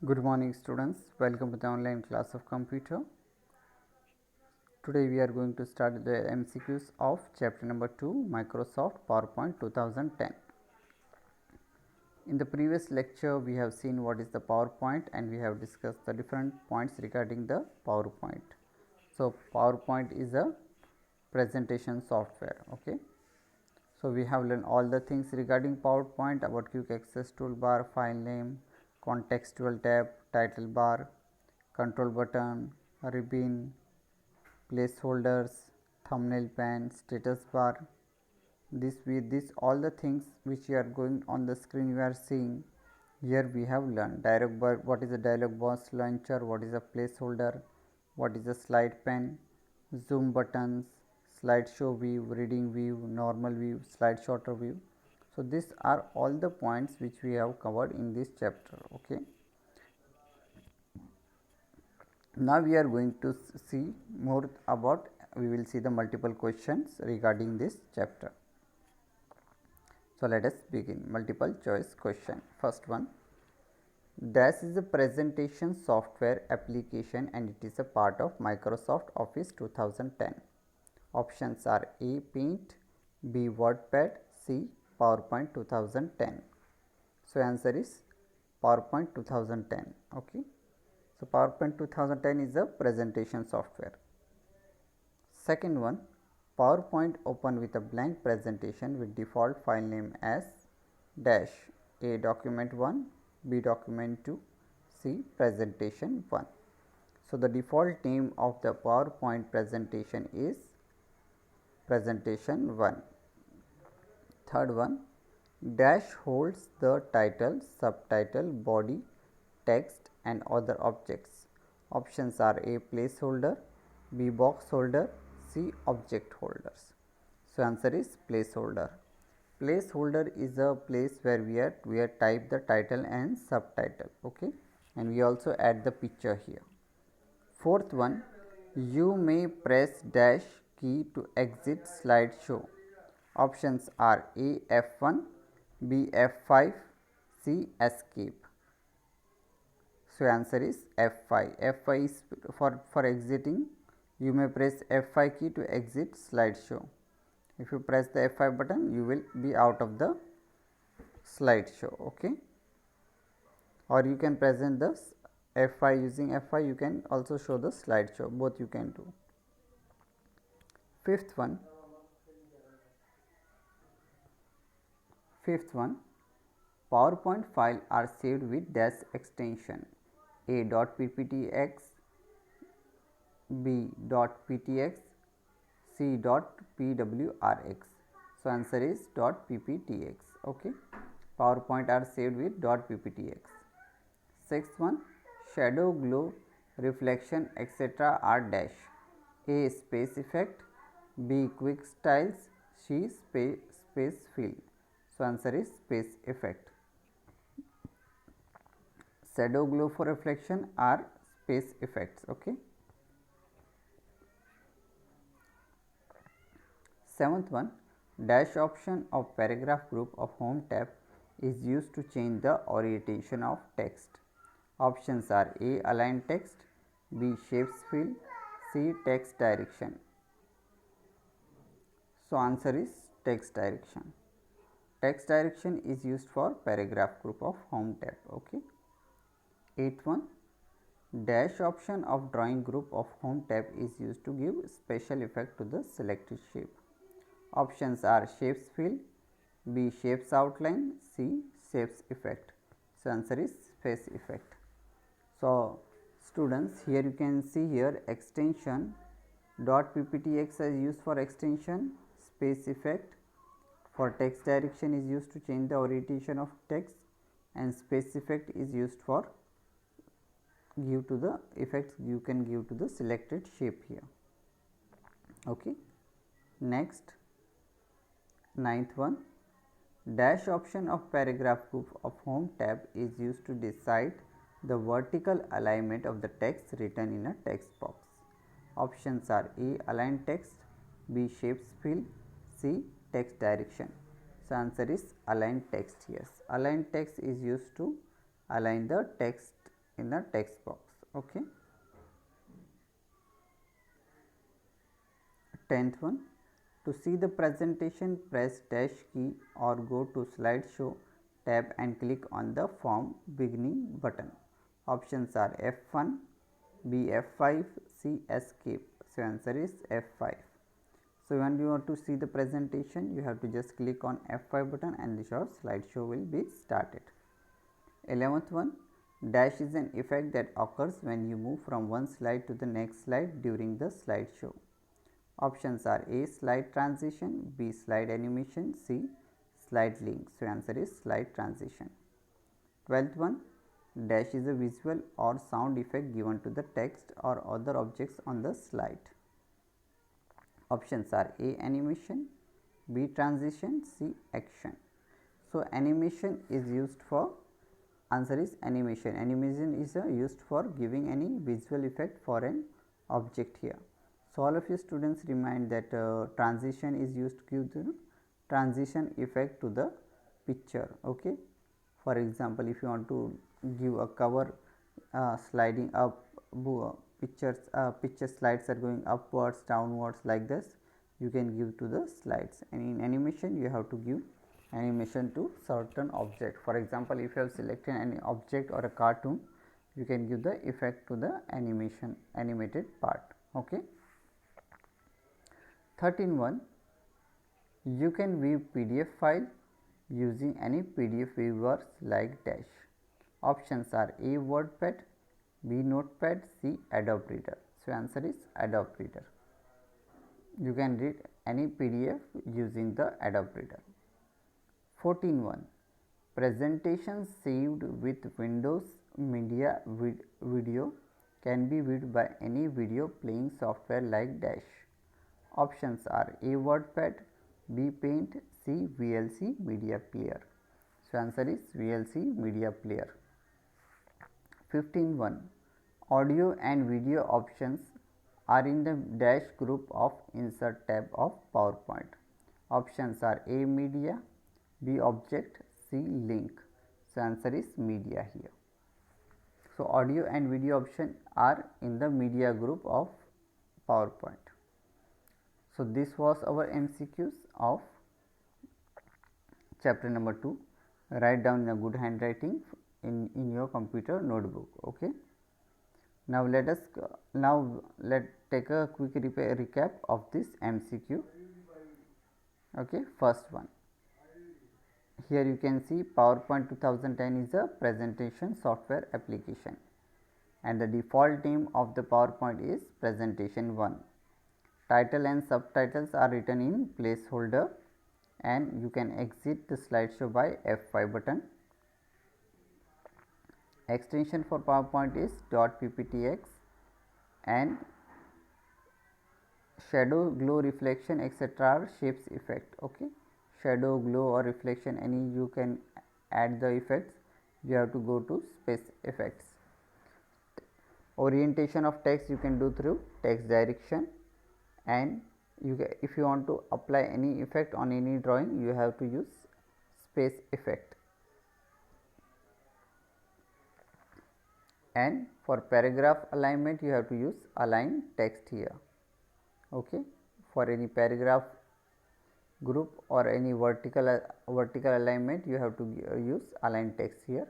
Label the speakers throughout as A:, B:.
A: Good morning students, welcome to the online class of computer. Today we are going to start the MCQs of chapter number 2 Microsoft PowerPoint 2010. In the previous lecture we have seen what is the PowerPoint and we have discussed the different points regarding the PowerPoint. So PowerPoint is a presentation software. Okay. So we have learned all the things regarding PowerPoint about quick access toolbar, file name, contextual tab, title bar, control button, ribbon, placeholders, thumbnail pane, status bar. This all the things which you are going on the screen you are seeing. Here we have learned dialog bar, what is a dialog box launcher, what is a placeholder, what is a slide pane, zoom buttons, slideshow view, reading view, normal view, slide sorter view. So these are all the points which we have covered in this chapter. Okay. Now we are going to see more about, we will see the multiple questions regarding this chapter. So let us begin. Multiple choice question. First one, this is a presentation software application and it is a part of Microsoft Office 2010. Options are A. Paint, B. WordPad, C. PowerPoint 2010. So answer is PowerPoint 2010. Okay. So PowerPoint 2010 is a presentation software. Second one, PowerPoint open with a blank presentation with default file name as dash A document 1, B document 2, C presentation 1. So the default name of the PowerPoint presentation is presentation 1. Third one, dash holds the title, subtitle, body, text and other objects. Options are A placeholder, B box holder, C object holders. So answer is placeholder. Placeholder is a place where we are type the title and subtitle. Okay, and we also add the picture here. Fourth one, you may press dash key to exit slideshow. Options are A F1, B F5, C escape. So answer is F5. F5 is for exiting. You may press F5 key to exit slideshow. If you press the F5 button, you will be out of the slideshow. Okay. Or you can present the F5 using F5. You can also show the slideshow. Both you can do. Fifth one, PowerPoint file are saved with dash extension A.pptx, B.ptx, C.pwrx. So answer is .pptx. Okay. PowerPoint are saved with .pptx. Sixth one, shadow, glow, reflection, etc. are dash A space effect, B quick styles, C space fill. So answer is space effect. Shadow, glow for reflection are space effects. Okay. Seventh one, dash option of paragraph group of home tab is used to change the orientation of text. Options are A align text, B shapes fill, C text direction. So answer is text direction. Text direction is used for paragraph group of home tab. Okay. Eighth one, dash option of drawing group of home tab is used to give special effect to the selected shape. Options are shapes fill, B shapes outline, C shapes effect. So answer is space effect. So students, here you can see here extension .pptx is used for extension, space effect for text direction is used to change the orientation of text, and space effect is used for give to the effects you can give to the selected shape here. Okay. Next, ninth one, dash option of paragraph group of home tab is used to decide the vertical alignment of the text written in a text box. Options are A align text, B shapes fill, C text direction. So answer is align text. Yes, align text is used to align the text in the text box. Okay. 10th one, to see the presentation, press dash key or go to slideshow tab and click on the form beginning button. Options are F1, B F5, C escape. So, answer is F5. So, when you want to see the presentation, you have to just click on F5 button and your slideshow will be started. 11th one, dash is an effect that occurs when you move from one slide to the next slide during the slideshow. Options are A, slide transition, B, slide animation, C, slide link. So, answer is slide transition. 12th one, dash is a visual or sound effect given to the text or other objects on the slide. Options are A, animation, B, transition, C, action. So, animation is used for, answer is animation. Animation is used for giving any visual effect for an object here. So, all of you students remind that transition is used to give the transition effect to the picture. Okay. For example, if you want to give a cover sliding up, picture slides are going upwards, downwards like this, you can give to the slides, and in animation you have to give animation to certain object. For example, if you have selected any object or a cartoon, you can give the effect to the animated part. Okay. 13.1, you can view PDF file using any PDF viewers like dash. Options are A, WordPad, B, Notepad, C, Adobe Reader. So, answer is Adobe Reader. You can read any PDF using the Adobe Reader. 14.1, presentations saved with Windows Media Video can be viewed by any video playing software like dash. Options are A, WordPad, B, Paint, C, VLC Media Player. So, answer is VLC Media Player. 15.1, audio and video options are in the dash group of insert tab of PowerPoint. Options are A, media, B, object, C, link. So, answer is media here. So, audio and video option are in the media group of PowerPoint. So, this was our MCQs of chapter number 2. Write down in a good handwriting in your computer notebook. Okay. Now, let take a quick recap of this MCQ. Okay. First one, here you can see PowerPoint 2010 is a presentation software application, and the default name of the PowerPoint is presentation 1. Title and subtitles are written in placeholder, and you can exit the slideshow by F5 button. Extension for PowerPoint is .pptx, and shadow, glow, reflection, etc. are shapes effect. Okay. Shadow, glow or reflection, any you can add the effects. You have to go to space effects. Orientation of text you can do through text direction, and if you want to apply any effect on any drawing, you have to use space effect. And for paragraph alignment, you have to use align text here. Okay. For any paragraph group or any vertical alignment, you have to use align text here.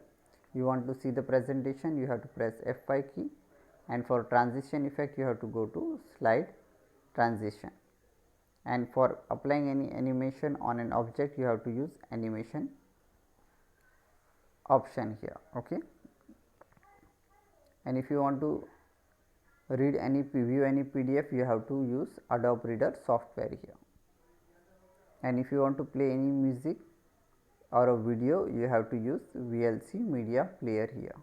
A: You want to see the presentation, you have to press F5 key, and for transition effect, you have to go to slide transition, and for applying any animation on an object, you have to use animation option here. Okay. And if you want to read any view any PDF, you have to use Adobe Reader software here. And if you want to play any music or a video, you have to use VLC Media Player here.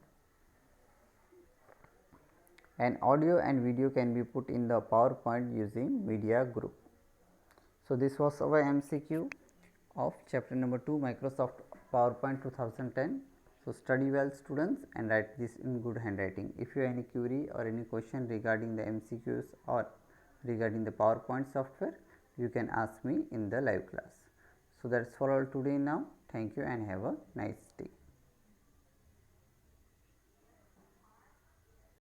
A: And audio and video can be put in the PowerPoint using media group. So, this was our MCQ of chapter number 2, Microsoft PowerPoint 2010. So, study well students and write this in good handwriting. If you have any query or any question regarding the MCQs or regarding the PowerPoint software, you can ask me in the live class. So, that is for all today now. Thank you and have a nice